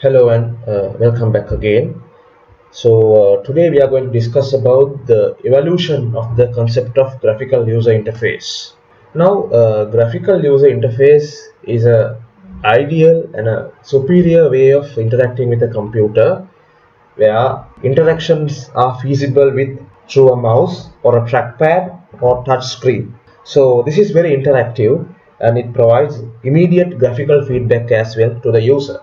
Hello and welcome back again. Today we are going to discuss about the evolution of the concept of graphical user interface. Now, graphical user interface is a ideal and a superior way of interacting with a computer where interactions are feasible with through a mouse or a trackpad or touch screen. So this is very interactive and it provides immediate graphical feedback as well to the user.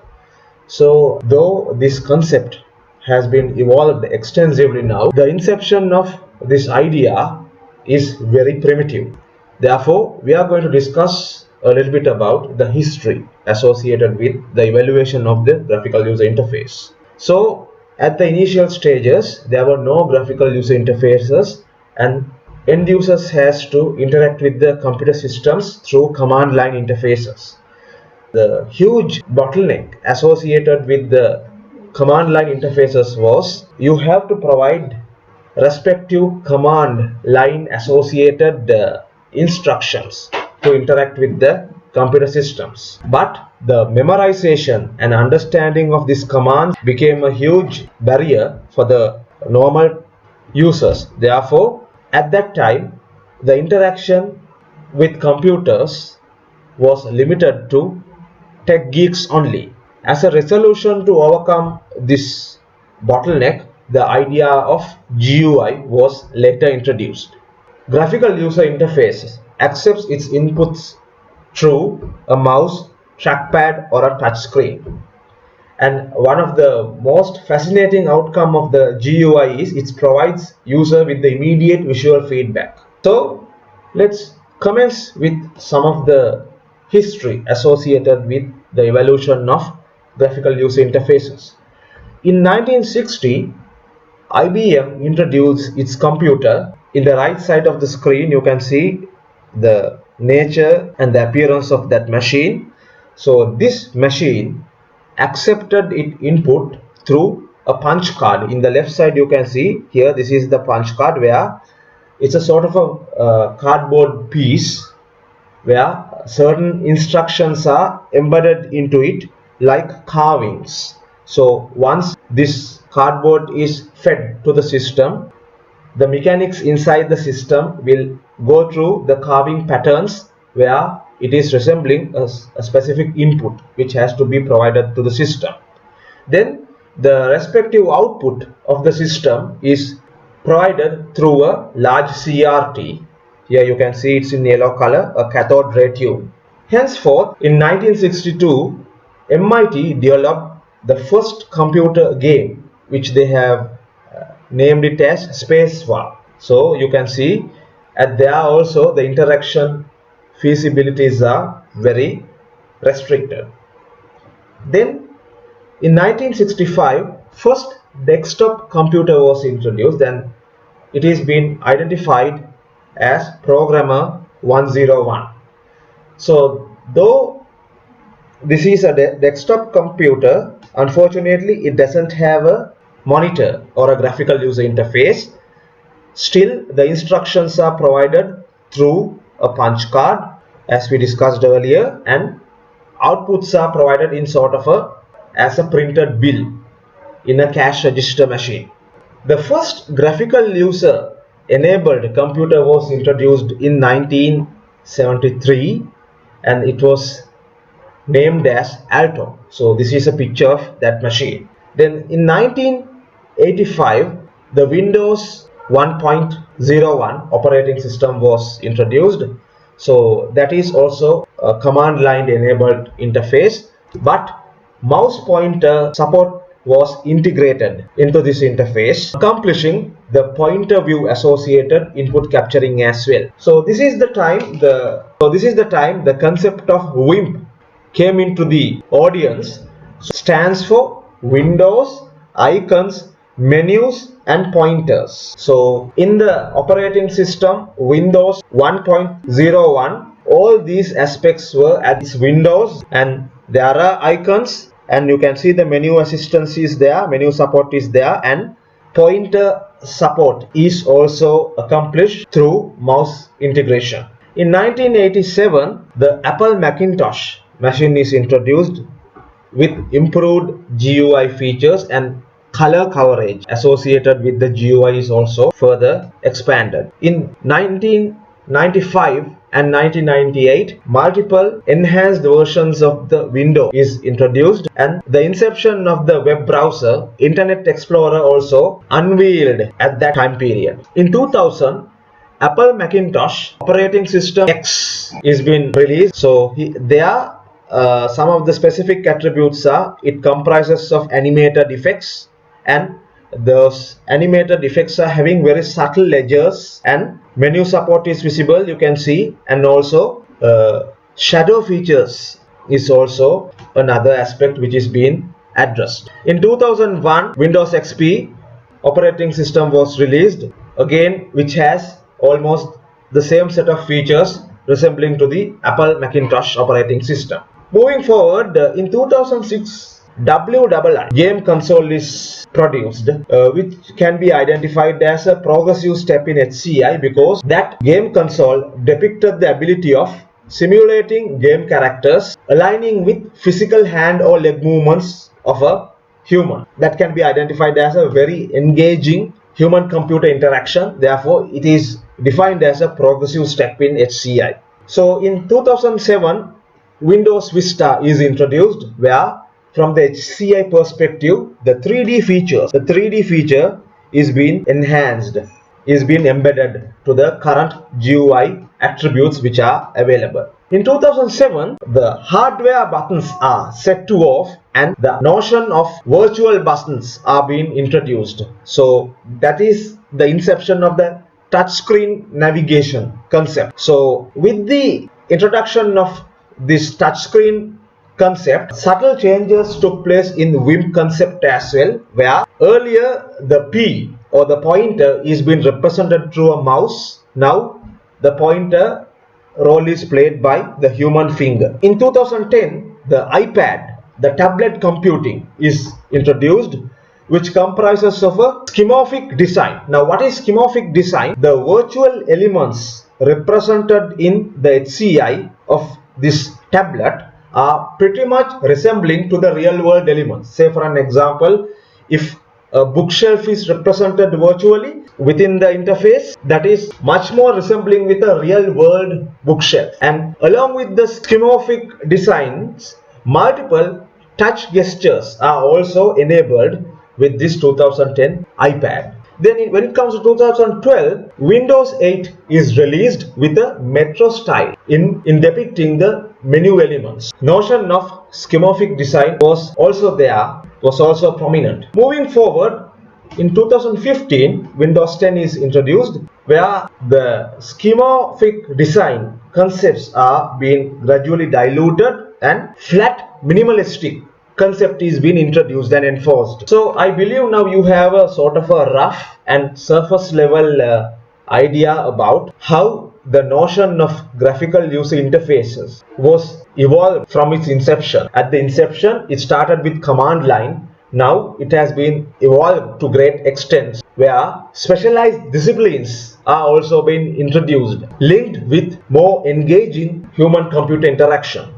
So, though this concept has been evolved extensively now, the inception of this idea is very primitive. Therefore, we are going to discuss a little bit about the history associated with the evaluation of the graphical user interface. So, at the initial stages, there were no graphical user interfaces and end users has to interact with the computer systems through command line interfaces. The huge bottleneck associated with the command line interfaces was you have to provide respective command line associated instructions to interact with the computer systems. But the memorization and understanding of these commands became a huge barrier for the normal users. Therefore, at that time, the interaction with computers was limited to tech geeks only. As a resolution to overcome this bottleneck, the idea of GUI was later introduced. Graphical user interface accepts its inputs through a mouse, trackpad or a touch screen. And one of the most fascinating outcome of the GUI is it provides user with the immediate visual feedback. So let's commence with some of the history associated with the evolution of graphical user interfaces. In 1960, IBM introduced its computer. In the right side of the screen, you can see the nature and the appearance of that machine. So this machine accepted its input through a punch card. In the left side, you can see here, this is the punch card where it's a sort of a cardboard piece where certain instructions are embedded into it like carvings. So once this cardboard is fed to the system, the mechanics inside the system will go through the carving patterns where it is resembling a specific input which has to be provided to the system. Then the respective output of the system is provided through a large CRT. Here you can see it's in yellow color, a cathode ray tube. Henceforth, in 1962, MIT developed the first computer game which they have named it as Space War. So you can see at there also the interaction feasibilities are very restricted. Then in 1965, first desktop computer was introduced and it is been identified as Programmer 101. So though this is a desktop computer, unfortunately it doesn't have a monitor or a graphical user interface. Still the instructions are provided through a punch card as we discussed earlier, and outputs are provided in sort of as a printed bill in a cash register machine. The first graphical user enabled computer was introduced in 1973 and it was named as Alto. So this is a picture of that machine. Then in 1985, the Windows 1.01 operating system was introduced. So that is also a command line enabled interface, but mouse pointer support was integrated into this interface, accomplishing the pointer view associated input capturing as well. So this is the time the concept of WIMP came into the audience. Stands for Windows, Icons, Menus and Pointers. So in the operating system Windows 1.01, all these aspects were at its Windows, and there are icons, and you can see the menu assistance is there, menu support is there, and pointer support is also accomplished through mouse integration. In 1987, the Apple Macintosh machine is introduced with improved GUI features, and color coverage associated with the GUI is also further expanded. In 1995 and 1998, multiple enhanced versions of the window is introduced, and the inception of the web browser, Internet Explorer, also unveiled at that time period. In 2000, Apple Macintosh operating system X is been released. So there some of the specific attributes are it comprises of animated effects, and those animated effects are having very subtle edges, and menu support is visible, you can see, and also shadow features is also another aspect which is being addressed. In 2001, Windows XP operating system was released, again which has almost the same set of features resembling to the Apple Macintosh operating system. Moving forward, in 2006, WWI game console is produced, which can be identified as a progressive step in HCI, because that game console depicted the ability of simulating game characters aligning with physical hand or leg movements of a human. That can be identified as a very engaging human-computer interaction. Therefore, it is defined as a progressive step in HCI. So, in 2007, Windows Vista is introduced, where from the HCI perspective, the 3D feature is being enhanced, is being embedded to the current GUI attributes which are available. In 2007, the hardware buttons are set to off, and the notion of virtual buttons are being introduced. So that is the inception of the touchscreen navigation concept. So with the introduction of this touchscreen concept, subtle changes took place in the WIMP concept as well, where earlier the P or the pointer is being represented through a mouse. Now the pointer role is played by the human finger. In 2010, the iPad, the tablet computing, is introduced, which comprises of a schematics design. Now what is schematics design? The virtual elements represented in the HCI of this tablet are pretty much resembling to the real world elements. Say for an example, if a bookshelf is represented virtually within the interface, that is much more resembling with a real world bookshelf. And along with the schematic designs, multiple touch gestures are also enabled with this 2010 iPad. Then when it comes to 2012, Windows 8 is released with a metro style in depicting the menu elements. Notion of schematic design was also there, was also prominent. Moving forward, in 2015, Windows 10 is introduced, where the schematic design concepts are being gradually diluted, and flat minimalistic concept is being introduced and enforced. So I believe now you have a sort of a rough and surface level idea about how the notion of graphical user interfaces was evolved from its inception. At the inception, it started with command line. Now it has been evolved to great extent, where specialized disciplines are also being introduced, linked with more engaging human-computer interaction.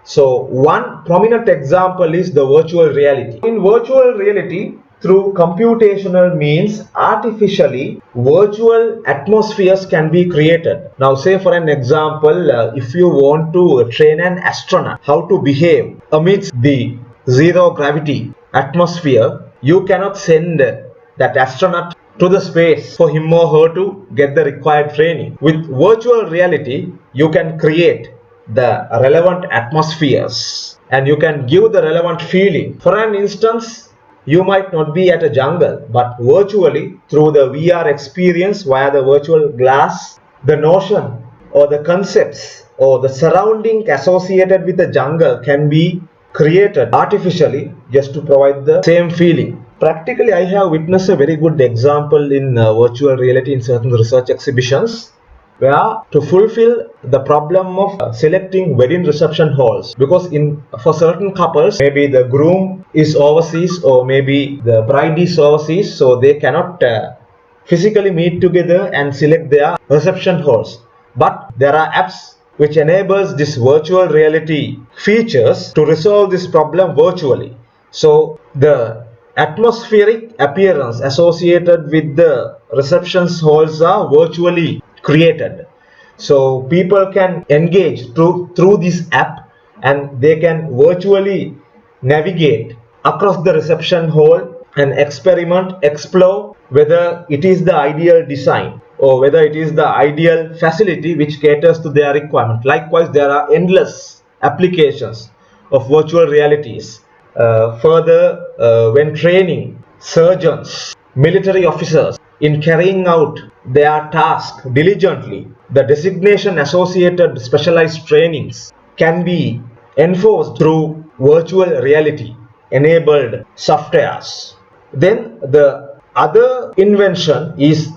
So one prominent example is the virtual reality. In virtual reality, through computational means, artificially virtual atmospheres can be created. Now say for an example, if you want to train an astronaut how to behave amidst the zero gravity atmosphere, you cannot send that astronaut to the space for him or her to get the required training. With virtual reality, you can create the relevant atmospheres, and you can give the relevant feeling. For an instance, you might not be at a jungle, but virtually through the VR experience via the virtual glass, the notion or the concepts or the surrounding associated with the jungle can be created artificially just to provide the same feeling. Practically, I have witnessed a very good example in virtual reality in certain research exhibitions, where to fulfill the problem of selecting wedding reception halls, because for certain couples, maybe the groom is overseas or maybe the bride is overseas, so they cannot physically meet together and select their reception halls. But there are apps which enables this virtual reality features to resolve this problem virtually. So the atmospheric appearance associated with the reception halls are virtually created. So people can engage through this app, and they can virtually navigate across the reception hall and explore whether it is the ideal design or whether it is the ideal facility which caters to their requirement. Likewise, there are endless applications of virtual realities. When training surgeons, military officers in carrying out their task diligently, the designation associated specialized trainings can be enforced through virtual reality enabled softwares. Then the other invention is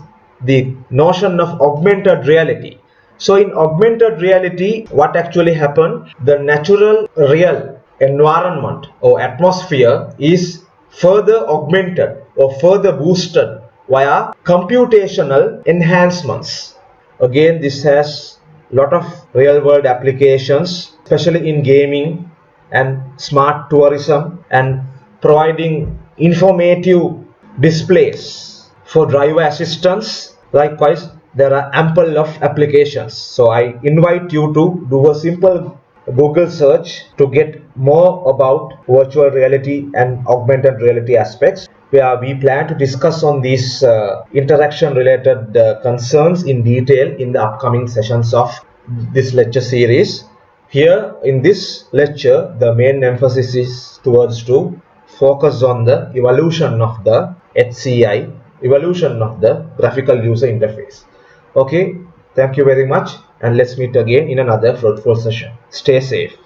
the notion of augmented reality. So in augmented reality, what actually happened? The natural real environment or atmosphere is further augmented or further boosted via computational enhancements. Again, this has a lot of real world applications, especially in gaming and smart tourism, and providing informative displays for driver assistance. Likewise, there are ample of applications. So I invite you to do a simple Google search to get more about virtual reality and augmented reality aspects, where we plan to discuss on these interaction related concerns in detail in the upcoming sessions of this lecture series. Here in this lecture, the main emphasis is towards to focus on the evolution of the HCI, evolution of the graphical user interface. Okay, thank you very much, and let's meet again in another fruitful session. Stay safe.